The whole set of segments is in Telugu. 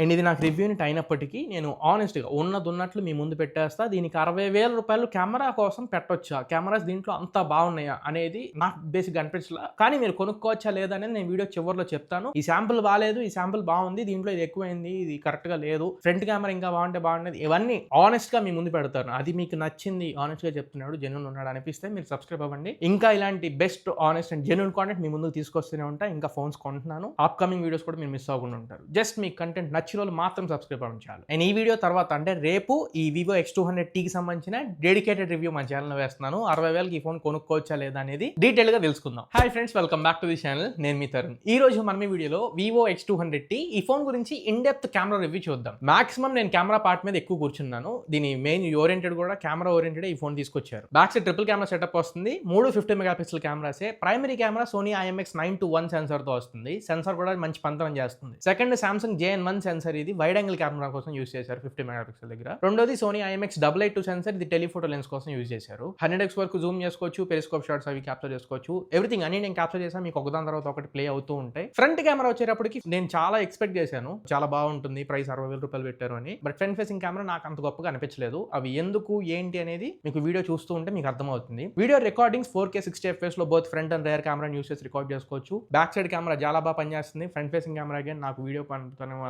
అండ్ ఇది నాకు రివ్యూ యూనిట్ అయినప్పటికీ నేను ఆనెస్ట్‌గా ఉన్నదున్నట్లు మీ ముందు పెట్టేస్తా. దీనికి రూ. 60,000 కెమెరా కోసం పెట్టొచ్చా? కెమెరాస్ దీంట్లో అంత బాగున్నాయా? అనేది నాకు బేసిక్‌గా అనిపించలా. కానీ మీరు కొనుక్కోవచ్చా లేదా అనేది నేను వీడియో చివరిలో చెప్తాను. ఈ శాంపుల్ బాలేదు, ఈ శాంపుల్ బాగుంది, దీంట్లో ఇది ఎక్కువైంది, ఇది కరెక్ట్‌గా లేదు, ఫ్రంట్ కెమెరా ఇంకా బాగుంటే బాగుండేది. ఇవన్నీ ఆనెస్ట్‌గా మీ ముందు పెడతాను. అది మీకు నచ్చింది, ఆనెస్ట్‌గా చెప్తున్నాడు, జెన్యూన్ ఉన్నాడు అనిపిస్తే మీరు సబ్స్క్రైబ్ అవ్వండి. ఇంకా ఇలాంటి best, honest and genuine content మీ ముందుకు తీసుకొస్తూనే ఉంటా. ఇంకా ఫోన్స్ కొంటున్నాను. అప్‌కమింగ్ వీడియోస్ కూడా మీరు మిస్ అవ్వకుండా ఉంటారు. జస్ట్ మీ కంటెంట్ నచ్చిన వాళ్ళు మాత్రం సబ్స్క్రైబ్ అవ్వడం చాలు. అండ్ ఈ వీడియో తర్వాత అంటే రేపు ఈ వివో X200Tకి సంబంధించిన డెడికేటెడ్ రివ్యూ మన ఛానల్లో వేస్తున్నాను. 60,000కి ఈ ఫోన్ కొనుక్కోవచ్చా లేదా అనేది డీటెయిల్ గా తెలుసుకుందాం. Hi friends, welcome back to the channel. నేను మీ తరుణ్. ఈ రోజు మనం ఈ వీడియోలో వివో X200T ఈ ఫోన్ గురించి ఇన్ డెప్త్ కెమెరా రివ్యూ చూద్దాం. మాక్సిమం నేను కెమెరా పార్ట్ మీద ఎక్కువ కూర్చున్నాను. దీని మెయిన్ ఓరియంటెడ్ కూడా కెమెరా ఓరియంటెడ్ ఈ ఫోన్ తీసుకొచ్చారు. Back side triple camera setup వస్తుంది. 3 50 మెగాపిక్సెల్ కెమెరాసే. Primary camera Sony IMX921 sensor తో వస్తుంది. సెన్సార్ కూడా మంచి పంతనం చేస్తుంది. సెకండ్ సామ్సంగ్ JN1 సెన్సార్, ఇది వైడ్ యాంగిల్ కెమెరా కోసం యూస్ చేశారు 50 మెగాపిక్సెల్ దగ్గర. రెండోది సోనీ IMX882 సెన్సార్, ఇది టెలిఫోటో లెన్స్ కోసం యూస్ చేశారు. 100x వరకు జూమ్ చేసుకోవచ్చు, పెరిస్కోప్ షాట్స్ అవి క్యాప్చర్ చేసుకోవచ్చు. ఎవ్రీథింగ్ అన్ని నేను క్యాప్చర్ చేశాను. మీకు ఒకదాని తర్వాత ఒకటి ప్లే అవుతూ ఉంటాయి. ఫ్రంట్ కెమెరా వచ్చేటప్పటికి నేను చాలా ఎక్స్పెక్ట్ చేశాను, చాలా బాగుంటుంది, ప్రైస్ 60,000 పెట్టారు అని. బట్ ఫ్రంట్ ఫేసింగ్ కెమెరా నాకు అంత గొప్పగా అనిపించలేదు. అవి ఎందుకు ఏంటి అనేది మీకు వీడియో చూస్తూ ఉంటే మీకు అర్థమవుతుంది. వీడియో రికార్డింగ్స్ 4K 60 FPS లో both front and rear camera use చేసి రికార్డ్ చేసుకోవచ్చు. బ్యాక్ సైడ్ కెమెరా చాలా బాగా పనిచేస్తుంది. ఫ్రంట్ ఫేసింగ్ కెమెరా అగైన్ నాకు వీడియో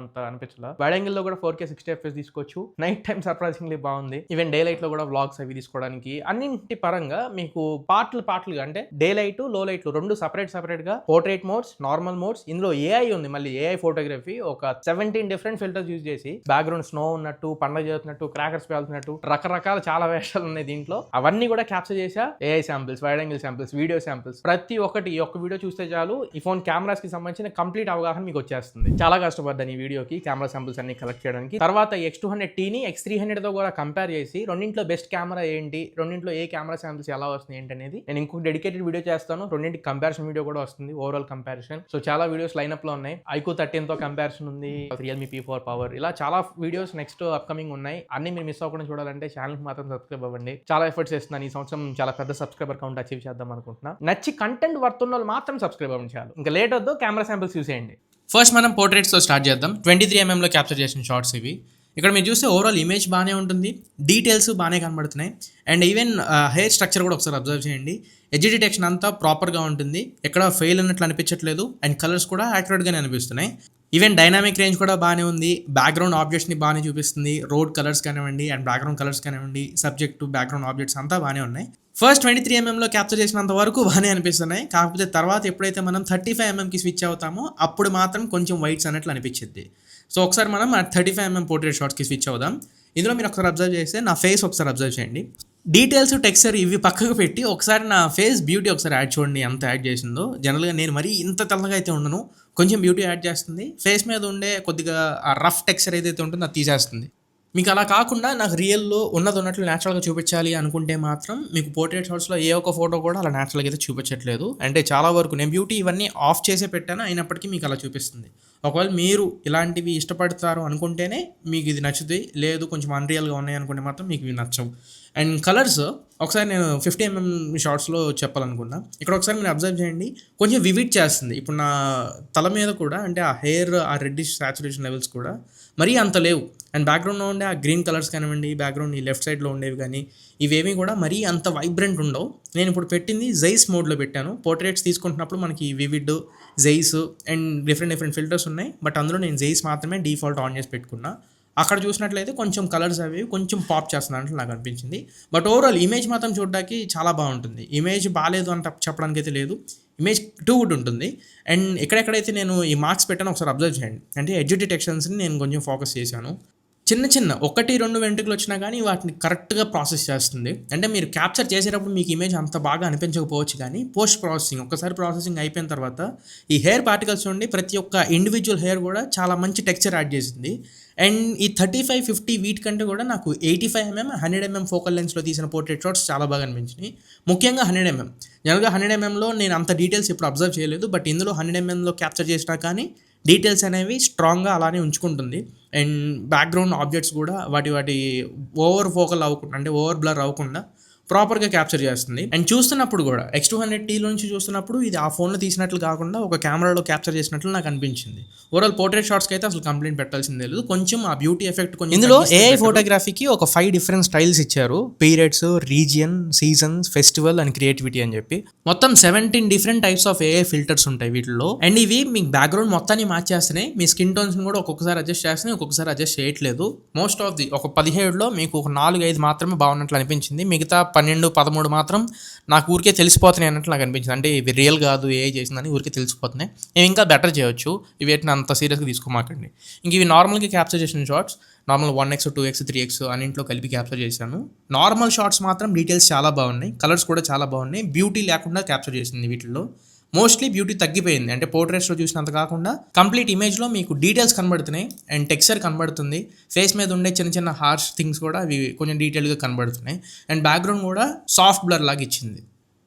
అంత అనిపించలేదు. వైడ్ యాంగిల్ లో కూడా 4K 60 FPS తీసుకోవచ్చు. నైట్ టైం సర్ప్రైజింగ్లీ బాగుంది. ఈవెన్ డే లైట్ లో కూడా వ్లాగ్స్ అవి తీసుకోవడానికి అన్నింటి పరంగా మీకు పార్ట్లుగా అంటే డే లైట్, లో లైట్ రెండు సపరేట్ గా పోర్ట్రేట్ మోడ్స్, నార్మల్ మోడ్స్, ఇందులో AI ఉంది. మళ్ళీ AI ఫోటోగ్రఫీ ఒక 17 డిఫరెంట్ ఫిల్టర్స్ యూజ్ చేసి బ్యాక్గ్రౌండ్ స్నో ఉన్నట్టు, పండగ చేస్తున్నట్టు, క్రాకర్స్ పేలుతున్నట్టు రకరకాల చాలా వేషాలు ఉన్నాయి దీంట్లో. అవన్నీ కూడా క్యాప్చర్ చేసా. AI samples, wide angle samples, video samples, ప్రతి ఒక్కటి ఈ ఒక్క వీడియో చూస్తే చాలు ఈ ఫోన్ కెమెరాస్ కి సంబంధించిన కంప్లీట్ అవగాహన మీకు వచ్చేస్తుంది. చాలా కష్టపడ్డాను ఈ వీడియోకి కెమెరా శాంపిల్స్ అన్ని కలెక్ట్ చేయడానికి. తర్వాత X200Tని X300 తో కూడా కంపేర్ చేసి రెండింటిలో బెస్ట్ కెమెరా ఏంటి, రెండింటిలో ఏ కెమెరా శాంపిల్స్ ఎలా వస్తుంది ఏంటి అనేది నేను ఇంకొక డెడికేటెడ్ వీడియో చేస్తాను. రెండింటి కంపారిజన్ వీడియో కూడా వస్తుంది, ఓవరాల్ కంపారిజన్. సో చాలా వీడియోస్ లైనప్ లో ఉన్నాయి. iQOO 13 తో కంపారిజన్ ఉంది, Realme P4 పవర్, ఇలా చాలా వీడియోస్ నెక్స్ట్ అప్కమింగ్ ఉన్నాయి. అన్ని మీరు మిస్ అవ్వకుండా చూడాలంటే ఛానల్ కి మాత్రం సబ్స్క్రైబ్ అవ్వండి. చాలా ఎఫర్ట్స్ చేస్తున్నాను. ఈ సంవత్సరం చాలా పెద్ద సబ్స్క్రైబర్ కౌంట్ అచీవ్ చేద్దాం అనుకుంటున్నా. నచ్చి కంటెంట్ వర్త్ ఉన్న వాళ్ళు మాత్రం సబ్స్క్రైబ్ అవ్వండి చాలు. ఇంకా లేట్ వద్దు, కెమెరా శాంపిల్స్ చూసేయండి. ఫస్ట్ మనం పోర్ట్రేట్స్తో స్టార్ట్ చేద్దాం. 23mm లో క్యాప్చర్ చేసిన షార్ట్స్ ఇవి. ఇక్కడ మీరు చూస్తే ఓవరాల్ ఇమేజ్ బాగానే ఉంటుంది, డీటెయిల్స్ బాగానే కనబడుతున్నాయి. అండ్ ఈవెన్ హెయిర్ స్ట్రక్చర్ కూడా ఒకసారి అబ్జర్వ్ చేయండి. ఎడ్జ్ డిటెక్షన్ అంతా ప్రాపర్గా ఉంటుంది, ఎక్కడ ఫెయిల్ అన్నట్లు అనిపించట్లేదు. అండ్ కలర్స్ కూడా యాక్యురేట్గానే అనిపిస్తున్నాయి. ఈవెన్ డైనామిక్ రేంజ్ కూడా బాగానే ఉంది. బ్యాక్గ్రౌండ్ ఆబ్జెక్ట్స్ని బాగానే చూపిస్తుంది. రోడ్ కలర్స్ కానివ్వండి అండ్ బ్యాక్గ్రౌండ్ కలర్స్ కానివ్వండి, సబ్జెక్ట్ టు బ్యాక్గ్రౌండ్ ఆబ్జెక్ట్స్ అంతా బాగానే ఉన్నాయి. ఫస్ట్ 23mm లో క్యాప్చర్ చేసినంత వరకు బాగానే అనిపిస్తున్నాయి. కాకపోతే తర్వాత ఎప్పుడైతే మనం 35mmకి స్విచ్ అవుతామో అప్పుడు మాత్రం కొంచెం వైట్స్ అన్నట్లు అనిపించింది. సో ఒకసారి మనం 35mm పోర్ట్రేట్ షాట్స్కి స్విచ్ అవుదాం. ఇందులో మీరు ఒకసారి అబ్జర్వ్ చేస్తే నా ఫేస్ ఒకసారి అబ్జర్వ్ చేయండి. డీటెయిల్స్, టెక్స్చర్ ఇవి పక్కకు పెట్టి ఒకసారి నా ఫేస్ బ్యూటీ ఒకసారి యాడ్ చూడండి ఎంత యాడ్ చేసిందో. జనరల్గా నేను మరీ ఇంత తెల్లగా అయితే ఉండను, కొంచెం బ్యూటీ యాడ్ చేస్తుంది. ఫేస్ మీద ఉండే కొద్దిగా ఆ రఫ్ టెక్స్చర్ ఏదైతే ఉంటుందో అది తీసేస్తుంది. మీకు అలా కాకుండా నాకు రియల్లో ఉన్నట్లు న్యాచురల్గా చూపించాలి అనుకుంటే మాత్రం మీకు పోర్ట్రేట్ షాట్స్లో ఏ ఒక్క ఫోటో కూడా అలా న్యాచురల్గా అయితే చూపించట్లేదు. అంటే చాలా వరకు నేను బ్యూటీ ఇవన్నీ ఆఫ్ చేసే పెట్టాను, అయినప్పటికీ మీకు అలా చూపిస్తుంది. ఒకవేళ మీరు ఇలాంటివి ఇష్టపడతారు అనుకుంటేనే మీకు ఇది నచ్చుతుంది, లేదు కొంచెం అన్రియల్గా ఉన్నాయి అనుకుంటే మాత్రం మీకు ఇవి నచ్చవు. అండ్ కలర్స్ ఒకసారి నేను 50mm షార్ట్స్లో చెప్పాలనుకున్నా. ఇక్కడ ఒకసారి మీరు అబ్జర్వ్ చేయండి, కొంచెం వివిడ్ చేస్తుంది. ఇప్పుడు నా తల మీద కూడా అంటే ఆ హెయిర్, ఆ రెడ్డిష్ సాచురేషన్ లెవెల్స్ కూడా మరీ అంత లేవు. అండ్ బ్యాక్గ్రౌండ్లో ఉండే ఆ గ్రీన్ కలర్స్ కానివ్వండి, బ్యాక్గ్రౌండ్ ఈ లెఫ్ట్ సైడ్లో ఉండేవి కానీ ఇవేమీ కూడా మరీ అంత వైబ్రెంట్ ఉండవు. నేను ఇప్పుడు పెట్టింది జైస్ మోడ్లో పెట్టాను. పోర్ట్రేట్స్ తీసుకుంటున్నప్పుడు మనకి vivid, Jain and different filters ఉన్నాయి. బట్ అందులో నేను జైస్ మాత్రమే డిఫాల్ట్ ఆన్ చేసి పెట్టుకున్నా. అక్కడ చూసినట్లయితే కొంచెం కలర్స్ అవి కొంచెం పాప్ చేస్తున్నట్లు నాకు అనిపించింది. బట్ ఓవరాల్ ఇమేజ్ మాత్రం చూడడానికి చాలా బాగుంటుంది. ఇమేజ్ బాగాలేదు అని చెప్పడానికి అయితే లేదు, ఇమేజ్ టూ గుడ్ ఉంటుంది. అండ్ ఎక్కడెక్కడైతే నేను ఈ మార్క్స్ పెట్టాను ఒకసారి అబ్జర్వ్ చేయండి. అంటే ఎడ్జ్ డిటెక్షన్స్ని నేను కొంచెం ఫోకస్ చేశాను. చిన్న 1-2 వెంట్రుకలు వచ్చినా కానీ వాటిని కరెక్ట్గా ప్రాసెస్ చేస్తుంది. అంటే మీరు క్యాప్చర్ చేసేటప్పుడు మీకు ఇమేజ్ అంత బాగా అనిపించకపోవచ్చు, కానీ పోస్ట్ ప్రాసెసింగ్ ఒక్కసారి ప్రాసెసింగ్ అయిపోయిన తర్వాత ఈ హెయిర్ పార్టికల్స్ నుండి ప్రతి ఒక్క ఇండివిజువల్ హెయిర్ కూడా చాలా మంచి టెక్స్చర్ యాడ్ చేసింది. అండ్ ఈ 35-50 వీటి కంటే కూడా నాకు 85mm 100mm ఫోకల్ లెన్స్లో తీసిన పోర్ట్రేట్ షాట్స్ చాలా బాగా అనిపించినాయి. ముఖ్యంగా 100mm. జనరల్గా 100mmలో నేను అంత డీటెయిల్స్ ఇప్పుడు అబ్జర్వ్ చేయలేదు, బట్ ఇందులో 100mmలో క్యాప్చర్ చేసినా కానీ డీటెయిల్స్ అనేవి స్ట్రాంగ్గా అలానే ఉంచుకుంటుంది. అండ్ బ్యాక్గ్రౌండ్ ఆబ్జెక్ట్స్ కూడా వాటి ఓవర్ ఫోకల్ అవ్వకుండా, అంటే ఓవర్ బ్లర్ అవ్వకుండా ప్రాపర్గా క్యాప్చర్ చేస్తుంది. అండ్ చూస్తున్నప్పుడు కూడా X200T నుంచి చూస్తున్నప్పుడు ఇది ఆ ఫోన్లో తీసినట్లు కాకుండా ఒక కెమెరాలో క్యాప్చర్ చేసినట్లు నాకు అనిపించింది. ఓవరాల్ పోర్ట్రేట్ షాట్స్కి అయితే అసలు కంప్లైంట్ పెట్టాల్సిందే లేదు. కొంచెం ఆ బ్యూటీ ఎఫెక్ట్ కొంచెం ఇందులో AI ఫోటోగ్రఫీకి ఒక 5 డిఫరెంట్ స్టైల్స్ ఇచ్చారు. Periods, region, seasons, festival and creativity అని చెప్పి మొత్తం 17 different types of AI filters ఉంటాయి వీటిలో. అండ్ ఇవి మీకు బ్యాక్గ్రౌండ్ మొత్తాన్ని మార్చేస్తున్నాయి. మీ స్కిన్ టోన్స్ కూడా ఒక్కొక్కసారి అడ్జస్ట్ చేస్తున్నాయి, ఒక్కొక్కసారి అడ్జస్ట్ చేయట్లేదు. మోస్ట్ ఆఫ్ ది ఒక 17లో మీకు ఒక 4-5 మాత్రమే బాగున్నట్లు అనిపించింది. మిగతా 12-13 మాత్రం నాకు ఊరికే తెలిసిపోతున్నాయి అన్నట్లు నాకు అనిపించింది. అంటే ఇవి రియల్ కాదు, AI చేసిందని ఊరికే తెలిసిపోతున్నాయి. నేను ఇంకా బెటర్ చేయొచ్చు, ఇవి వీటిని అంత సీరియస్గా తీసుకోమాకండి. ఇంక ఇవి నార్మల్గా క్యాప్చర్ చేసిన shorts normal 1x 2x 3x అన్నింటిలో కలిపి క్యాప్చర్ చేశాను. నార్మల్ షార్ట్స్ మాత్రం డీటెయిల్స్ చాలా బాగున్నాయి, కలర్స్ కూడా చాలా బాగున్నాయి. బ్యూటీ లేకుండా క్యాప్చర్ చేసింది వీటిల్లో. మోస్ట్లీ బ్యూటీ తగ్గిపోయింది. అంటే పోర్ట్రేట్స్లో చూసినంత కాకుండా కంప్లీట్ ఇమేజ్లో మీకు డీటెయిల్స్ కనబడుతున్నాయి అండ్ టెక్స్చర్ కనబడుతుంది. ఫేస్ మీద ఉండే చిన్న చిన్న హార్ష్ థింగ్స్ కూడా అవి కొంచెం డీటెయిల్గా కనబడుతున్నాయి. అండ్ బ్యాక్గ్రౌండ్ కూడా సాఫ్ట్ బ్లర్ లాగా ఇచ్చింది.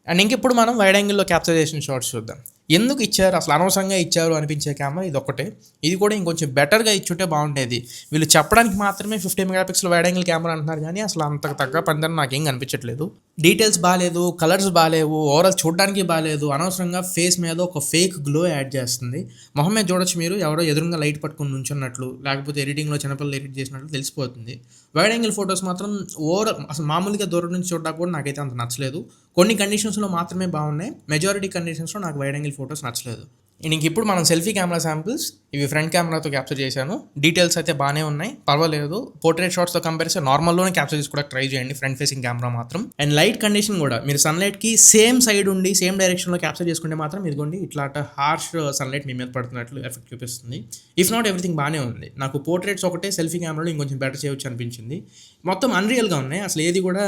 అండ్ ఇంకెప్పుడు మనం వైడ్ యాంగిల్లో క్యాప్చర్ చేసిన షార్ట్స్ చూద్దాం. ఎందుకు ఇచ్చారు, అసలు అనవసరంగా ఇచ్చారు అనిపించే కెమెరా ఇది ఒకటే. ఇది కూడా ఇంకొంచెం బెటర్గా ఇచ్చుంటే బాగుండేది. వీళ్ళు చెప్పడానికి మాత్రమే 50 మెగాపిక్సెల్ వైడ్ యాంగిల్ కెమెరా అంటున్నారు, కానీ అసలు అంతకు తగ్గ పనిదని నాకేం కనిపించట్లేదు. డీటెయిల్స్ బాగాలేదు, కలర్స్ బాగాలేవు, ఓవరాల్ చూడడానికి బాగాలేదు. అనవసరంగా ఫేస్ మీద ఒక ఫేక్ గ్లో యాడ్ చేస్తుంది. మొహం మీద చూడొచ్చు మీరు, ఎవరో ఎదురుగా లైట్ పట్టుకుని నుంచున్నట్లు, లేకపోతే ఎడిటింగ్లో చిన్నపిల్లలు ఎడిట్ చేసినట్లు తెలిసిపోతుంది. వైడ్ యాంగిల్ ఫొటోస్ మాత్రం ఓవరాల్ అసలు మామూలుగా దూరం నుంచి చూడడానికి కూడా నాకైతే అంత నచ్చలేదు. కొన్ని కండిషన్స్లో మాత్రమే బాగున్నాయి, మెజారిటీ కండిషన్స్లో నాకు వైడ్ యాంగిల్ ఫొటోస్ నచ్చలేదు. ఇంక ఇప్పుడు మనం సెల్ఫీ కెమెరా శాంపిల్స్ ఇవి ఫ్రంట్ కెమెరాతో క్యాప్చర్ చేశాను. డీటెయిల్స్ అయితే బాగానే ఉన్నాయి, పర్వాలేదు. పోర్ట్రేట్ షాట్స్తో కంపేరిస్తే నార్మల్లోనే క్యాప్చర్ చేసుకోవడానికి ట్రై చేయండి, ఫ్రంట్ ఫేసింగ్ కెమెరా మాత్రం. అండ్ లైట్ కండిషన్ కూడా మీరు సన్లైట్కి సేమ్ సైడ్ ఉండి సేమ్ డైరెక్షన్లో క్యాప్చర్ చేసుకుంటే మాత్రం ఇదిగోండి ఇట్లా హార్ష్ సన్లైట్ మీ మీద పడుతున్నట్లు ఎఫెక్ట్ చూపిస్తుంది. ఇఫ్ నాట్ ఎవ్రీథింగ్ బాగానే ఉంది. నాకు పోర్ట్రేట్స్ ఒకటే సెల్ఫీ కెమెరాలో ఇంకొంచెం బెటర్ చేయొచ్చు అనిపించింది. మొత్తం అన్రియల్గా ఉన్నాయి. అసలు ఏది కూడా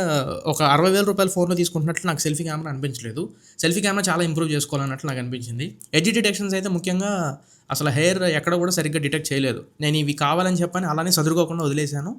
ఒక 60,000 రూపాయల ఫోన్లో తీసుకుంటున్నట్లు నాకు సెల్ఫీ కెమెరా అనిపించలేదు. సెల్ఫీ కెమెరా చాలా ఇంప్రూవ్ చేసుకోవాలన్నట్లు నాకు అనిపించింది. ఎడ్జ్ డిటెక్షన్స్ అయితే ముఖ్యంగా అసలు హెయిర్ ఎక్కడ కూడా సరిగ్గా డిటెక్ట్ చేయలేదు. నేను ఇవి కావాలని చెప్పని అలానే సదురుకోకుండా వదిలేశాను.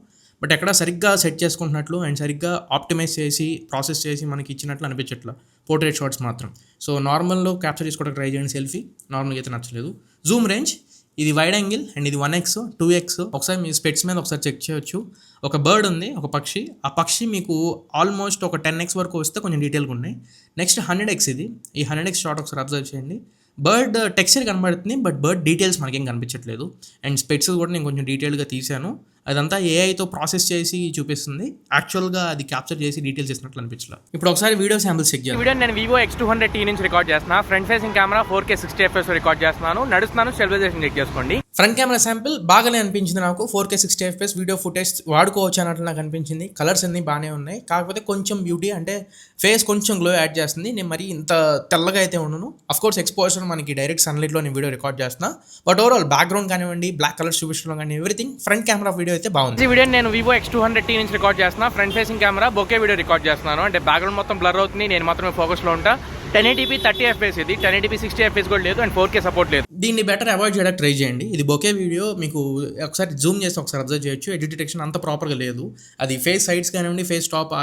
బట్ ఎక్కడ సరిగ్గా సెట్ చేసుకుంటున్నట్లు అండ్ సరిగ్గా ఆప్టిమైజ్ చేసి ప్రాసెస్ చేసి మనకి ఇచ్చినట్లు అనిపించట్లా పోర్ట్రేట్ షాట్స్ మాత్రం. సో నార్మల్లో క్యాప్చర్ చేసుకోవడానికి ట్రై చేయండి సెల్ఫీ, నార్మల్గా అయితే నచ్చలేదు. జూమ్ రేంజ్ ఇది వైడ్ యాంగిల్ అండ్ ఇది 1x 2x. ఒకసారి మీ స్పెట్స్ మీద ఒకసారి చెక్ చేయొచ్చు. ఒక బర్డ్ ఉంది, ఒక పక్షి. ఆ పక్షి మీకు ఆల్మోస్ట్ ఒక 10x వరకు వస్తే కొంచెం డీటెయిల్గా ఉన్నాయి. నెక్స్ట్ 100x ఇది. ఈ 100x షాట్ ఒకసారి అబ్జర్వ్ చేయండి. బర్డ్ టెక్స్చర్ కనబడుతుంది, బట్ బర్డ్ డీటెయిల్స్ మనకేం కనిపించట్లేదు. అండ్ స్పెట్స్ కూడా నేను కొంచెం డీటెయిల్గా తీశాను. అదంతా ఏఐతో ప్రాసెస్ చేసి చూపిస్తుంది, యాక్చువల్గా అది క్యాప్చర్ చేసి డీటెయిల్స్ చేసినట్లు అనిపించలేదు. ఇప్పుడు ఒకసారి వీడియో శాంపిల్స్ చెక్ చేయాలి. వీడియో నేను Vivo X200T నుంచి రికార్డ్ చేస్తున్నా. Front facing camera 4K 60 FPS record చేస్తున్నాను. నడుస్తున్నాను, స్టెబిలైజేషన్ చెక్ చేసుకోండి. ఫ్రంట్ కెమెరా శాంపిల్ బాగానే అనిపించింది నాకు. 4K 60 FPS వీడియో ఫుటేజ్ వాడుకోవచ్చు అన్నట్లు నాకు అనిపించింది. కలర్స్ అన్ని బాగానే ఉన్నాయి, కాకపోతే కొంచెం బ్యూటీ అంటే ఫేస్ కొంచెం గ్లో యాడ్ చేస్తుంది. నేను మరి ఇంత తెల్లగా అయితే ఉన్నాను. అఫ్కోర్స్ ఎక్స్పోజర్ మనకి డైరెక్ట్ సన్లైట్లో నేను వీడియో రికార్డ్ చేస్తున్నా, బట్ ఓవరాల్ బ్యాక్గ్రౌండ్ కానివ్వండి, బ్లాక్ కలర్స్ చూపించడం కానీ ఎవ్రీథింగ్ ఫ్రంట్ కెమెరా వీడియో అయితే బాగుంది. ఈ వీడియో నేను Vivo X200T నుంచి రికార్డ్ చేస్తున్నా. Front facing camera bokeh video record చేస్తున్నాను. అంటే బ్యాక్గ్రౌండ్ మొత్తం బ్లర్ అవుతుంది, నేను మాత్రమే ఫోకస్లో ఉంటా. 1080p 30 FPS ఇది, 1080p 60 FPS కూడా లేదు అండ్ 4K సపోర్ట్ లేదు. దీన్ని బెటర్ అవాయిడ్ చేయడానికి ట్రై చేయండి. ఇది బొకే వీడియో, మీకు ఒకసారి జూమ్ చేసి ఒకసారి అబ్జర్వ్ చేయొచ్చు. ఎడిట్ డిటెక్షన్ అంత ప్రాపర్గా లేదు. అది ఫేస్ సైడ్స్ కానివ్వండి, ఫేస్ టాప్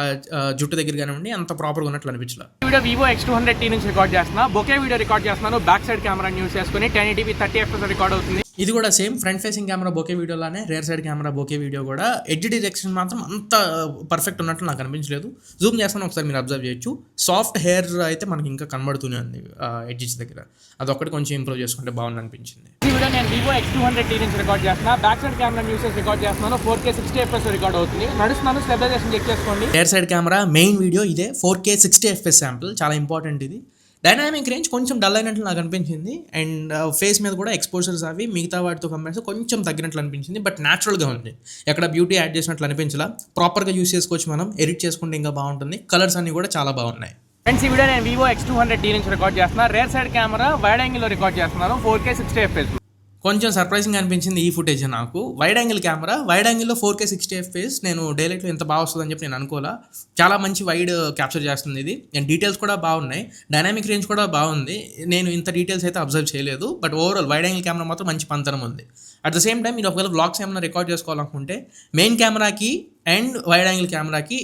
జుట్టు దగ్గర కానివ్వండి అంత ప్రాపర్గా ఉన్నట్లు అనిపించలేదు. ఈ వీడియో Vivo X200T నుంచి రికార్డ్ చేస్తున్నా. బొకే వీడియో రికార్డ్ చేస్తున్నాను. బ్యాక్ సైడ్ కెమెరా యూస్ చేసుకుని 1080p 30 FPS రికార్డ్ అవుతుంది. ఇది కూడా same front facing camera bokeh వీడియోలానే rear side camera bokeh video కూడా ఎడ్జ్ డిటెక్షన్ మాత్రం అంత పర్ఫెక్ట్ ఉన్నట్లు నాకు అనిపించలేదు. జూమ్ చేస్తాను, ఒకసారి మీరు అబ్జర్వ్ చేయొచ్చు. సాఫ్ట్ హెయిర్ అయితే మనకి ఇంకా కనబడుతూనే ఉంది ఎడ్జెస్ దగ్గర. అదొక్కటి కొంచెం ఇంప్రూవ్ చేసుకుంటే బాగుంది అనిపించింది. ఈ వీడియో నేను Vivo X200T నుంచి రికార్డ్ చేస్తున్నా. బ్యాక్ సైడ్ కెమెరా యూస్ చేసి రికార్డ్ చేస్తున్నాను. 4K 60 FPS రికార్డ్ అవుతుంది. నడుస్తున్నాను, స్టెబిలైజేషన్ చెక్ చేసుకోండి. Rare side camera main video ఇదే. 4K 60 FPS శాంపుల్ చాలా ఇంపార్టెంట్. ఇది డైనామిక్ రేంజ్ కొంచెం డల్ అయినట్లు నాకు అనిపించింది. అండ్ ఫేస్ మీద కూడా ఎక్స్పోజర్స్ అవి మిగతా వాటితో కంపేర్ కొంచెం తగ్గినట్లు అనిపించింది. బట్ న్యాచురల్గా ఉంది, ఎక్కడ బ్యూటీ యాడ్ చేసినట్లు అనిపించలా. ప్రాపర్గా యూస్ చేసుకోవచ్చు, మనం ఎడిట్ చేసుకుంటే ఇంకా బాగుంటుంది. కలర్స్ అన్ని కూడా చాలా బాగున్నాయి. ఫ్రెండ్స్ ఈ వీడియో నేను Vivo X200T నుంచి రికార్డ్ చేస్తున్నా. రేర్ సైడ్ కెమెరా వైడ్ యాంగిల్లో రికార్డ్ చేస్తున్నాను. 4K 60 FPS. కొంచెం సర్ప్రైజింగ్ అనిపించింది ఈ ఫుటేజ్ నాకు. వైడ్ యాంగిల్ కెమెరా, వైడ్ యాంగిల్లో 4K 60 FPS. నేను డైలైట్లో ఎంత బాగా వస్తుందని చెప్పి నేను అనుకోలా. చాలా మంచి వైడ్ క్యాప్చర్ చేస్తుంది ఇది. అండ్ డీటెయిల్స్ కూడా బాగున్నాయి, డైనామిక్ రేంజ్ కూడా బాగుంది. నేను ఇంత డీటెయిల్స్ అయితే అబ్జర్వ్ చేయలేదు, but overall wide angle camera మాత్రం మంచి పంతరం ఉంది. అట్ ద సేమ్ టైం మీరు ఒకవేళ వ్లాగ్స్ ఏమైనా రికార్డ్ చేసుకోవాలనుకుంటే మెయిన్ కెమెరాకి అండ్ వైడ్ యాంగిల్ కెమెరాకి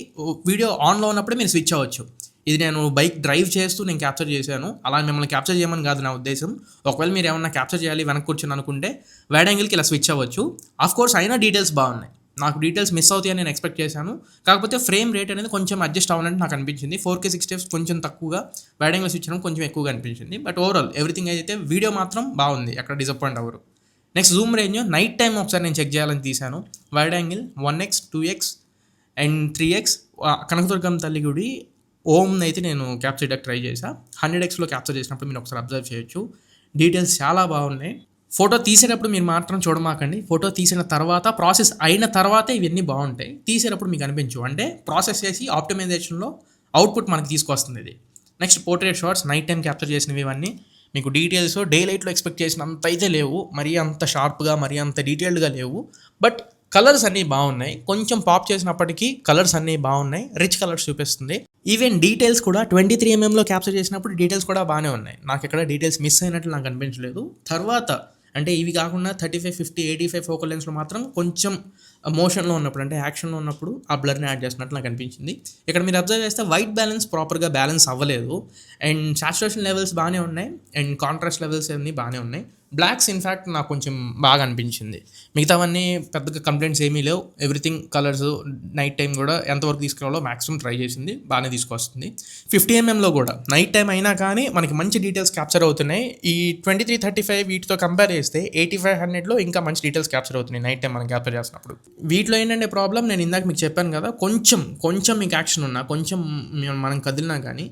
వీడియో ఆన్లో ఉన్నప్పుడే మీరు స్విచ్ అవ్వచ్చు. ఇది నేను బైక్ డ్రైవ్ చేస్తూ నేను క్యాప్చర్ చేశాను. అలా మిమ్మల్ని క్యాప్చర్ చేయమని కాదు నా ఉద్దేశం. ఒకవేళ మీరు ఏమన్నా క్యాప్చర్ చేయాలి వెనక్కి కూర్చొని అనుకుంటే వైడ్ యాంగిల్కి ఇలా స్విచ్ అవ్వచ్చు. ఆఫ్ కోర్స్ అయినా డీటెయిల్స్ బాగున్నాయి. నాకు డీటెయిల్స్ మిస్ అవుతాయని నేను ఎక్స్పెక్ట్ చేశాను. కాకపోతే ఫ్రేమ్ రేట్ అనేది కొంచెం అడ్జస్ట్ అవ్వాలని నాకు అనిపించింది. 4K 60 fps కొంచెం తక్కువగా, వైడ్ యాంగిల్ స్విచ్ కొంచెం ఎక్కువగా అనిపించింది. బట్ ఓవరాల్ ఎవ్రీథింగ్ అయితే వీడియో మాత్రం బాగుంది, అక్కడ డిసప్పాయింట్ అవ్వరు. Next Zoom range night time ఒకసారి నేను చెక్ చేయాలని తీశాను. Wide angle 1x 2x and 3x. Kanakadurgam తల్లి గుడి ఓమ్ని అయితే నేను క్యాప్చర్ చేయడానికి ట్రై చేశాను. 100xలో క్యాప్చర్ చేసినప్పుడు మీరు ఒకసారి అబ్జర్వ్ చేయొచ్చు. డీటెయిల్స్ చాలా బాగున్నాయి. ఫోటో తీసేటప్పుడు మీరు మాత్రం చూడమాకండి. ఫోటో తీసిన తర్వాత, ప్రాసెస్ అయిన తర్వాతే ఇవన్నీ బాగుంటాయి. తీసేటప్పుడు మీకు అనిపించు, అంటే ప్రాసెస్ చేసి ఆప్టిమైజేషన్లో అవుట్పుట్ మనకి తీసుకొస్తుంది ఇది. Next portrait shots night time capture చేసినవి ఇవన్నీ మీకు డీటెయిల్స్ డే లైట్లో ఎక్స్పెక్ట్ చేసినంత అయితే లేవు, మరీ అంత షార్ప్గా మరీ అంత డీటెయిల్డ్గా లేవు. బట్ కలర్స్ అన్నీ బాగున్నాయి. కొంచెం పాప్ చేసినప్పటికీ కలర్స్ అన్నీ బాగున్నాయి, రిచ్ కలర్స్ చూపిస్తుంది. ఈవెన్ డీటెయిల్స్ కూడా 23mm క్యాప్చర్ చేసినప్పుడు డీటెయిల్స్ కూడా బాగానే ఉన్నాయి. నాకు ఎక్కడ డీటెయిల్స్ మిస్ అయినట్లు నాకు అనిపించలేదు. తర్వాత అంటే ఇవి కాకుండా 35, 50, 85 ఫోకల్ లెన్స్లో మాత్రం కొంచెం మోషన్లో ఉన్నప్పుడు, అంటే యాక్షన్లో ఉన్నప్పుడు ఆ బ్లర్ని యాడ్ చేస్తున్నట్లు నాకు అనిపించింది. ఇక్కడ మీరు అబ్జర్వ్ చేస్తే వైట్ బ్యాలెన్స్ ప్రాపర్గా బ్యాలెన్స్ అవ్వలేదు. అండ్ సాచురేషన్ లెవెల్స్ బాగానే ఉన్నాయి, అండ్ కాంట్రాస్ట్ లెవెల్స్ అన్నీ బాగానే ఉన్నాయి. బ్లాక్స్ ఇన్ఫ్యాక్ట్ నాకు కొంచెం బాగా అనిపించింది. మిగతావన్నీ పెద్దగా కంప్లైంట్స్ ఏమీ లేవు. ఎవ్రీథింగ్ కలర్స్ నైట్ టైం కూడా ఎంతవరకు తీసుకురావాలో మ్యాక్సిమం ట్రై చేసింది, బాగానే తీసుకొస్తుంది. 50mmలో కూడా నైట్ టైం అయినా కానీ మనకి మంచి డీటెయిల్స్ క్యాప్చర్ అవుతున్నాయి. ఈ 23, 35 వీటితో కంపేర్ చేస్తే 8500లో ఇంకా మంచి డీటెయిల్స్ క్యాప్చర్ అవుతున్నాయి నైట్ టైం మనం క్యాప్చర్ చేసినప్పుడు. వీటిలో ఏంటంటే ప్రాబ్లం, నేను ఇందాక మీకు చెప్పాను కదా, కొంచెం మీకు యాక్షన్ ఉన్నా, కొంచెం మనం కదిలినా కానీ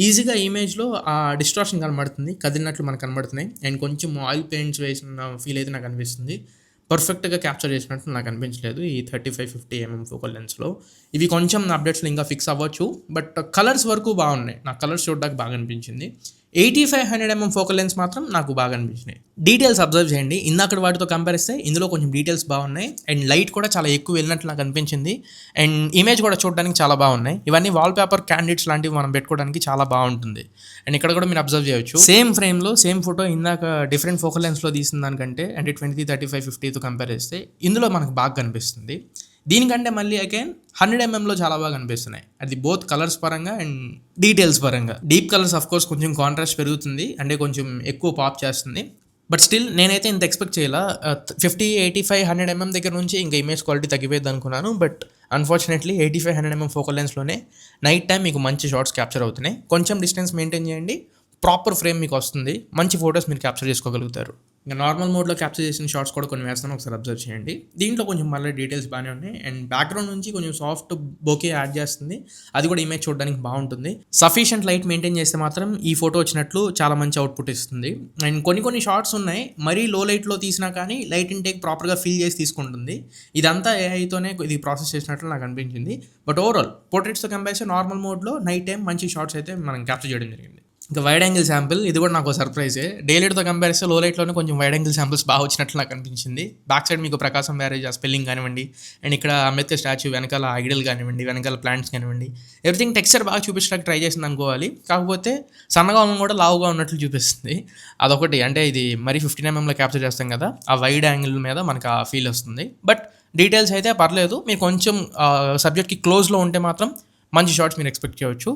ఈజీగా ఇమేజ్లో ఆ డిస్ట్రాక్షన్ కనబడుతుంది, కదిలినట్లు మనకు కనబడుతున్నాయి. అండ్ కొంచెం ఆయిల్ పెయింట్స్ వేసిన ఫీల్ అయితే నాకు అనిపిస్తుంది. పర్ఫెక్ట్గా క్యాప్చర్ చేసినట్టు నాకు అనిపించలేదు ఈ 35, 50mm ఫోకల్ లెన్స్లో. ఇవి కొంచెం అప్డేట్స్లో ఇంకా ఫిక్స్ అవ్వచ్చు. బట్ కలర్స్ వరకు బాగున్నాయి, నాకు కలర్స్ చూడడానికి బాగా అనిపించింది. 8500mm ఫోకల్ లెన్స్ మాత్రం నాకు బాగా అనిపించినాయి. డీటెయిల్స్ అబ్జర్వ్ చేయండి, ఇందాక వాటితో కంపేర్ చేస్తే ఇందులో కొంచెం డీటెయిల్స్ బాగున్నాయి. అండ్ లైట్ కూడా చాలా ఎక్కువ వెళ్ళినట్లు నాకు అనిపించింది. అండ్ ఇమేజ్ కూడా చూడడానికి చాలా బాగున్నాయి. ఇవన్నీ వాల్పేపర్ క్యాండిడేట్స్ లాంటివి మనం పెట్టుకోవడానికి చాలా బాగుంటుంది. అండ్ ఇక్కడ కూడా మీరు అబ్జర్వ్ చేయొచ్చు, సేమ్ ఫ్రేమ్లో సేమ్ ఫోటో ఇందాక డిఫరెంట్ ఫోకల్ లెన్స్లో తీసిన దానికంటే, అంటే 20, 35, 50తో కంపేర్ చేస్తే ఇందులో మనకు బాగా కనిపిస్తుంది. దీనికంటే మళ్ళీ అగైన్ 100mmలో చాలా బాగా కనిపిస్తున్నాయి. అది బోత్ కలర్స్ పరంగా అండ్ డీటెయిల్స్ పరంగా. డీప్ కలర్స్ ఆఫ్ కోర్స్ కొంచెం కాంట్రాస్ట్ పెరుగుతుంది, అంటే కొంచెం ఎక్కువ పాప్ చేస్తుంది. బట్ స్టిల్ నేనైతే ఇంత ఎక్స్పెక్ట్ చేయాల. 50, 85, 100mm దగ్గర నుంచి ఇంకా ఇమేజ్ క్వాలిటీ తగ్గిపోయింది అనుకున్నాను. బట్ అన్ఫార్చునేట్లీ 85, 100mm ఫోకల్ లెన్స్లోనే నైట్ టైం మీకు మంచి షార్ట్స్ క్యాప్చర్ అవుతున్నాయి. కొంచెం డిస్టెన్స్ మెయింటైన్ చేయండి, ప్రాపర్ ఫ్రేమ్ మీకు వస్తుంది, మంచి ఫొటోస్ మీరు క్యాప్చర్ చేసుకోగలుగుతారు. ఇంకా నార్మల్ మోడ్లో క్యాప్చర్ చేసిన షార్ట్స్ కూడా కొన్ని వేస్తాను, ఒకసారి అబ్జర్వ్ చేయండి. దీంట్లో కొంచెం మళ్ళీ డీటెయిల్స్ బాగానే ఉన్నాయి. అండ్ బ్యాక్గ్రౌండ్ నుంచి కొంచెం సాఫ్ట్ బోకే యాడ్ చేస్తుంది, అది కూడా ఇమేజ్ చూడడానికి బాగుంటుంది. సఫిషియంట్ లైట్ మెయింటైన్ చేస్తే మాత్రం ఈ ఫోటో వచ్చినట్లు చాలా మంచి అవుట్పుట్ ఇస్తుంది. అండ్ కొన్ని షార్ట్స్ ఉన్నాయి మరీ లో లైట్లో తీసినా కానీ లైట్ ఇంటేక్ ప్రాపర్గా ఫిల్ చేసి తీసుకుంటుంది. ఇదంతా ఏఐతోనే ఇది ప్రాసెస్ చేసినట్లు నాకు అనిపించింది. బట్ ఓవరాల్ పోర్ట్రేట్స్తో కంపేర్ చేస్తే నార్మల్ మోడ్లో నైట్ టైం మంచి షార్ట్స్ అయితే మనం క్యాప్చర్ చేయడం జరిగింది. ఇంకా వైడ్ యాంగిల్ శాంపిల్, ఇది కూడా నాకు సర్ప్రైజే. డే లైట్తో కంపేర్ చేస్తే లో లైట్లోనే కొంచెం వైడ్ యాంగిల్ శాంపిల్స్ బాగా వచ్చినట్లు నాకు అనిపించింది. బ్యాక్ సైడ్ మీకు ప్రకాశం బ్యారేజ్ ఆ స్పెల్లింగ్ కానివ్వండి, అండ్ ఇక్కడ అంబేద్కర్ స్టాచ్యూ వెనకాల ఐడల్ కానివ్వండి, వెనకాల ప్లాంట్స్ కానివ్వండి, ఎవ్రీథింగ్ టెక్స్చర్ బాగా చూపించడానికి ట్రై చేసింది అనుకోవాలి. కాకపోతే సన్నగా ఉన్న కూడా లావుగా ఉన్నట్లు చూపిస్తుంది, అదొకటి. అంటే ఇది మరి 15mmలో క్యాప్చర్ చేస్తాం కదా, ఆ వైడ్ యాంగిల్ మీద మనకు ఆ ఫీల్ వస్తుంది. బట్ డీటెయిల్స్ అయితే పర్లేదు, మీరు కొంచెం సబ్జెక్ట్కి క్లోజ్లో ఉంటే మాత్రం మంచి షార్ట్స్ మీరు ఎక్స్పెక్ట్ చేయవచ్చు.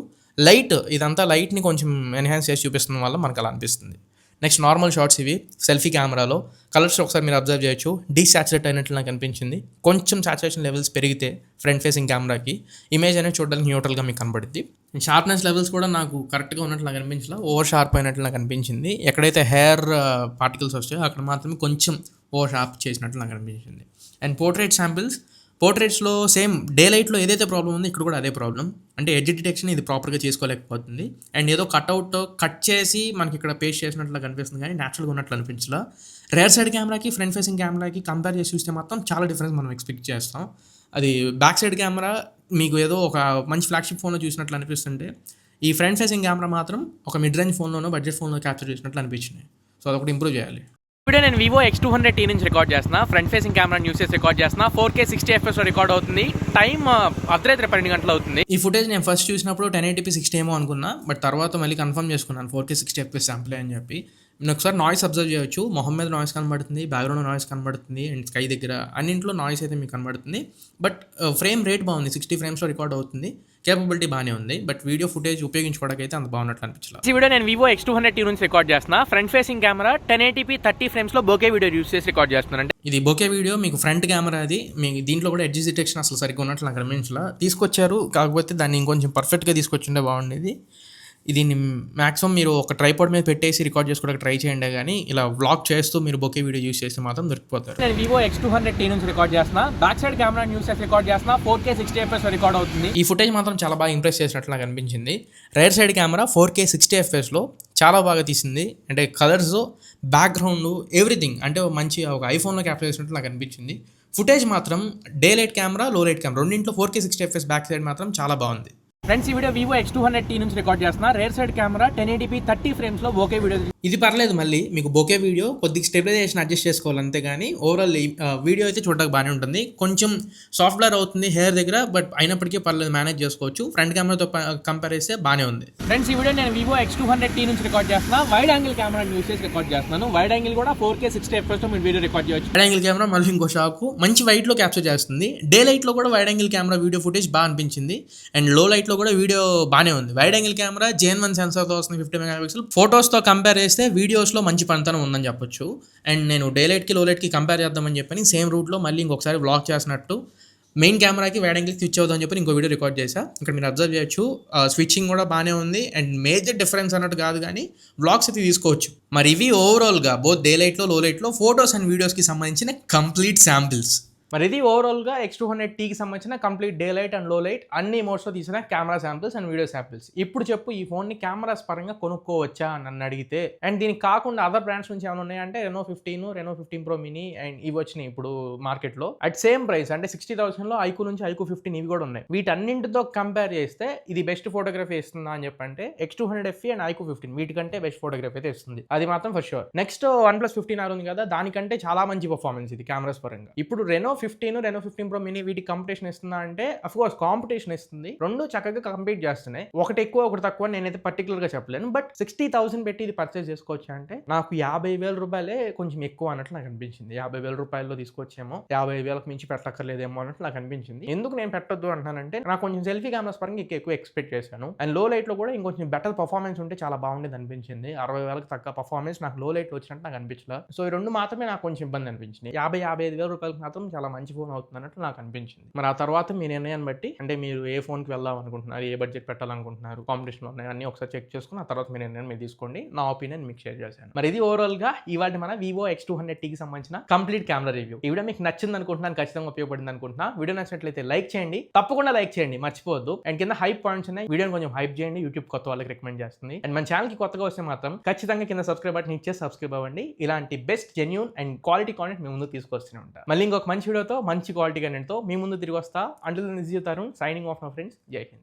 లైట్ ఇదంతా లైట్ని కొంచెం ఎన్హాన్స్ చేసి చూపిస్తున్న వల్ల మనకు అలా అనిపిస్తుంది. నెక్స్ట్ నార్మల్ షార్ట్స్ ఇవి సెల్ఫీ కెమెరాలో. కలర్స్ ఒకసారి మీరు అబ్జర్వ్ చేయొచ్చు, డీసాచురేట్ అయినట్లు నాకు అనిపించింది. కొంచెం సాచురేషన్ లెవెల్స్ పెరిగితే ఫ్రంట్ ఫేసింగ్ కెమెరాకి ఇమేజ్ అనేది చూడడానికి న్యూట్రల్గా మీకు కనబడుద్ది. షార్ప్నెస్ లెవెల్స్ కూడా నాకు కరెక్ట్గా ఉన్నట్లు నాకు అనిపించలా, ఓవర్ షార్ప్ అయినట్లు నాకు అనిపించింది. ఎక్కడైతే హెయిర్ పార్టికల్స్ వస్తాయో అక్కడ మాత్రమే కొంచెం ఓవర్ షార్ప్ చేసినట్లు నాకు అనిపించింది. అండ్ పోర్ట్రేట్ శాంపిల్స్, పోర్ట్రేట్స్లో సేమ్ డే లైట్లో ఏదైతే ప్రాబ్లం ఉందో ఇక్కడ కూడా అదే ప్రాబ్లం. అంటే ఎడ్జ్ డిటెక్షన్ ఇది ప్రాపర్గా చేసుకోలేకపోతుంది. అండ్ ఏదో కట్ చేసి మనకి ఇక్కడ పేస్ట్ చేసినట్లు కనిపిస్తుంది, కానీ న్యాచురల్గా ఉన్నట్లు అనిపించలా. రేర్ సైడ్ కెమెరాకి ఫ్రంట్ ఫేసింగ్ కెమెరాకి కంపేర్ చేసి చూస్తే మాత్రం చాలా డిఫరెన్స్ మనం ఎక్స్పెక్ట్ చేస్తాం. అది బ్యాక్ సైడ్ కెమెరా మీకు ఏదో ఒక మంచి ఫ్లాగ్షిప్ ఫోన్లో చూసినట్లు అనిపిస్తుంటే, ఈ ఫ్రంట్ ఫేసింగ్ కెమెరా మాత్రం ఒక మిడ్ రేంజ్ ఫోన్లోనో బడ్జెట్ ఫోన్లో క్యాప్చర్ చేసినట్లు అనిపించినాయి. సో అదొకటి ఇంప్రూవ్ చేయాలి. ఇప్పుడే నేను వివో X200T నుంచి రికార్డ్ చేస్తున్నా, ఫ్రంట్ ఫేసింగ్ కెమెరా యూస్ చేసి రికార్డ్ చేస్తున్నా. 4K 60 fps రికార్డ్ అవుతుంది. టైం అర్ధరాత్రి 12 గంటలు అవుతుంది. ఈ ఫుటేజ్ నేను ఫస్ట్ చూసినప్పుడు 1080p 60 ఏమో అనుకున్నా, బట్ తర్వాత మళ్ళీ కన్ఫర్మ్ చేసుకున్నాను 4K 60 fps శాంపుల్ అని చెప్పి. నేను ఒకసారి నాయిస్ అబ్జర్వ్ చేయొచ్చు. మొహం మీద నాయిస్ కనబడుతుంది, బ్యాక్గ్రౌండ్ నాయిస్ కనబడుతుంది అండ్ స్కై దగ్గర అన్నింట్లో నాయిస్ అయితే మీకు కనబడుతుంది. బట్ ఫ్రేమ్ రేట్ బాగుంది, 60 ఫ్రేమ్స్లో రికార్డ్ అవుతుంది. కేపబిలిటీ బాగానే ఉంది, బట్ వీడియో ఫుటేజ్ ఉపయోగించుకోవడానికి అయితే అంత బాగున్నట్లు అనిపించలేదు. ఈ వీడియో నేను వివో X200T నుంచి రికార్డ్ చేస్తున్నా. Front facing camera 1080p 30 frames లో బోకే వీడియో యూస్ చేసి రికార్డ్ చేస్తున్నాను. అంటే ఇది బోకే వీడియో, మీకు ఫ్రంట్ కెమెరా అది, మీకు దీంట్లో కూడా ఎడ్జ్ డిటెక్షన్ అసలు సరిగ్గా ఉన్నట్లు నాకు అనిపించలా. తీసుకొచ్చారు, కాకపోతే దాన్ని ఇంకొంచెం పర్ఫెక్ట్గా తీసుకొచ్చిండే బాగుండేది. దీన్ని మ్యాక్సిమం మీరు ఒక ట్రైపాడ్ మీద పెట్టేసి రికార్డ్ చేసుకోవడానికి ట్రై చేయండి, కానీ ఇలా వ్లాగ్ చేస్తూ మీరు బొకే వీడియో యూస్ చేస్తే మాత్రం దొరికిపోతారు. నేను వివో X200T నుంచి రికార్డ్ చేస్తున్నా. బ్యాక్ సైడ్ కెమెరా యూస్ చేసి రికార్డ్ చేస్తున్నా. 4K 60fps రికార్డ్ అవుతుంది. ఈ ఫుటేజ్ మాత్రం చాలా బాగా ఇంప్రెస్ చేసినట్లు నాకు అనిపించింది. రైట్ సైడ్ కెమెరా 4K 60fpsలో చాలా బాగా తీసింది. అంటే కలర్స్, బ్యాక్గ్రౌండ్, ఎవ్రీథింగ్ అంటే మంచి ఒక ఐఫోన్లో క్యాప్చర్ చేసినట్లు నాకు అనిపించింది. ఫుటేజ్ మాత్రం డే లైట్ కెమెరా, లో లైట్ కెమెరా రెండింటిలో 4K 60fps బ్యాక్ సైడ్ మాత్రం చాలా బాగుంది. ఫ్రెండ్స్, ఈ వీడియో వివో X200T నుంచి రికార్డ్ చేస్తున్నా. Rare side camera 1080p 30 frames లో బోకే వీడియో. ఇది పర్లేదు, మళ్ళీ మీకు బోకే వీడియో కొద్దిగా స్టెబిలైజేషన్ అడ్జస్ట్ చేసుకోవాలి అంతే, కానీ ఓవరాల్ వీడియో అయితే చూడడానికి బాగానే ఉంటుంది. కొంచెం సాఫ్ట్ బ్లర్ అవుతుంది హెయిర్ దగ్గర, బట్ అయినప్పటికీ పర్లేదు, మేనేజ్ చేసుకోవచ్చు. ఫ్రంట్ కెమెరాతో కంపేర్ చేస్తే బాగానే ఉంది. ఫ్రెండ్స్, ఈ వీడియో నేను వివో X200T నుంచి రికార్డ్ చేస్తున్నా. వైడ్ యాంగిల్ కెమెరా యూస్ చేసి రికార్డ్ చేస్తున్నాను. వైడ్ యాంగిల్ కూడా 4K 60fps లో మీరు వీడియో రికార్డ్ చేయొచ్చు. వైడ్ యాంగిల్ కెమెరా మళ్ళీ ఇంకో షాకు, మంచి వైట్ లో క్యాప్చర్ చేస్తుంది. డే లైట్ లో కూడా wide angle camera video footage బాగా అనిపించింది. అండ్ లో లైట్ లో కూడా వీడియో బాగానే ఉంది. వైడ్ యాంగిల్ కెమెరా JN1 సెన్సార్తో వస్తుంది, 50 మెగాపిక్సెల్. ఫొటోస్తో కంపేర్ చేస్తే వీడియోస్లో మంచి పనితనం ఉందని చెప్పొచ్చు. అండ్ నేను డే లైట్కి లో లైట్కి కంపేర్ చేద్దామని చెప్పని సేమ్ రూట్లో మళ్ళీ ఇంకొకసారి వ్లాగ్ చేసినట్టు మెయిన్ కెమెరాకి వైడ్ యాంగిల్కి స్విచ్ అవుతుందని చెప్పి ఇంకో వీడియో రికార్డ్ చేశా. ఇక్కడ మీరు అబ్జర్వ్ చేయొచ్చు, స్విచ్చింగ్ కూడా బాగానే ఉంది. అండ్ మేజర్ డిఫరెన్స్ అన్నట్టు కాదు, కానీ వ్లాగ్స్ అయితే తీసుకోవచ్చు. మరి ఇవి ఓవరాల్గా బోత్ డే లైట్లో, లో లైట్లో ఫొటోస్ అండ్ వీడియోస్కి సంబంధించిన కంప్లీట్ శాంపిల్స్. మరి ఇది ఓవరాల్గా X200Tకి సంబంధించిన కంప్లీట్ డే లైట్ అండ్ లో లైట్ అన్ని మోడ్స్లో తీసిన camera samples and video samples. ఇప్పుడు చెప్పు, ఈ ఫోన్ని కెమెరాస్ పరంగా కొనుక్కోవచ్చా అని నన్ను అడిగితే, అండ్ దీనికి కాకుండా అదర్ బ్రాండ్స్ నుంచి ఏమైనా ఉన్నాయంటే Reno 15, Reno 15 Pro Mini and ఇవి వచ్చినాయి ఇప్పుడు మార్కెట్లో అట్ సేమ్ ప్రైస్. అంటే 60,000లో ఐక్యూ నుంచి ఐక్యూ 15 ఇవి కూడా ఉన్నాయి. వీటన్నింటితో కంపేర్ చేస్తే ఇది బెస్ట్ ఫోటోగ్రఫీ ఇస్తుందా అని చెప్పంటే X200 FE అండ్ ఐక్యూ 15 వీటికంటే బెస్ట్ ఫోటోగ్రఫీ అయితే ఇస్తుంది, అది మాత్రం for sure. Next OnePlus 15R ఉంది కదా, దానికంటే చాలా మంచి పర్ఫార్మెన్స్ ఇది కెమెరాస్ పరంగా. ఇప్పుడు రెనో 15 Pro Mini వీటికి కాంపిటీషన్ ఇస్తుందా అంటే అఫ్ కోర్స్ కాంపిటీషన్ ఇస్తుంది. రెండు చక్కగా కంపీట్ చేస్తున్నాయి. ఒకటి ఎక్కువ ఒకటి తక్కువ నేనైతే పర్టికులర్ గా చెప్పలేను. బట్ 60,000 పెట్టి ఇది పర్చేస్ చేసుకోవచ్చు అంటే నాకు 50,000 రూపాయలే కొంచెం ఎక్కువ అన్నట్లు నాకు అనిపించింది. 50,000 రూపాయల్లో తీసుకొచ్చేమో 50,000కి మించి పెట్టక్కర్లేదేమో అన్నట్లు నాకు అనిపించింది. ఎందుకు నేను పెట్టొద్దు అంటున్నానంటే, నాకు కొంచెం సెల్ఫీ కెమెరాస్ పరంగా ఎక్కువ ఎక్స్పెక్ట్ చేశాను. అండ్ లో లైట్ లో కూడా ఇంకొంచెం బెటర్ పర్ఫార్మెన్స్ ఉంటే చాలా బాగుండేది అనిపించింది. 60,000కి తగ్గ పర్ఫార్మెన్స్ నాకు లో లైట్ వచ్చినట్టు నాకు అనిపించలేదు. సో ఈ రెండు మాత్రమే నాకు కొంచెం ఇబ్బంది అనిపించింది. 55,000 రూపాయలకి మాత్రం చాలా మంచి ఫోన్ అవుతుంది అన్నట్టు నాకు అనిపించింది. మరి ఆ తర్వాత మీ నిర్ణయాన్ని బట్టి, అంటే మీరు ఏ ఫోన్కి వెళ్దాం అనుకుంటున్నారు, ఏ బడ్జెట్ పెట్టాలనుకుంటున్నారు, కాంపిటీషన్ ఉన్నాయి అన్ని ఒకసారి చెక్ చేసుకుని ఆ తర్వాత మీ నిర్ణయం మీరు తీసుకోండి. నా ఒపీనియన్ మీకు షేర్ చేశాను. మరి ఇది ఓవరాల్ గా ఇవాళ మన వివో X200Tకి సంబంధించిన కంప్లీట్ కెమెరా రివ్యూ. ఈ వీడియో మీకు నచ్చింది అనుకుంటున్నాను, ఖచ్చితంగా ఉపయోగపడింది అనుకుంటున్నా. వీడియో నచ్చినట్లయితే లైక్ చేయండి, తప్పకుండా లైక్ చేయండి, మర్చిపోవద్దు. అండ్ కింద హైప్ పాయింట్స్ ఉన్నాయి, వీడియోని కొంచెం హైప్ చేయండి, యూట్యూబ్ కొత్త వాళ్ళకి రికమెండ్ చేస్తుంది. అండ్ మన ఛానల్ కి కొత్తగా వస్తే మాత్రం ఖచ్చితంగా కింద సబ్స్క్రైబ్ బటన్ ఇచ్చేసి సబ్స్క్రైబ్ అవ్వండి. ఇలాంటి best, genuine and quality content మీ ముందు తీసుకొస్తూనే ఉంటా. మళ్ళీ ఇంకొక మంచి వీడియోతో, మంచి క్వాలిటీ కంటెంట్తో మీ ముందు తిరిగి వస్తా. Until then, this is Tarun signing off, my friends. Jai Hind.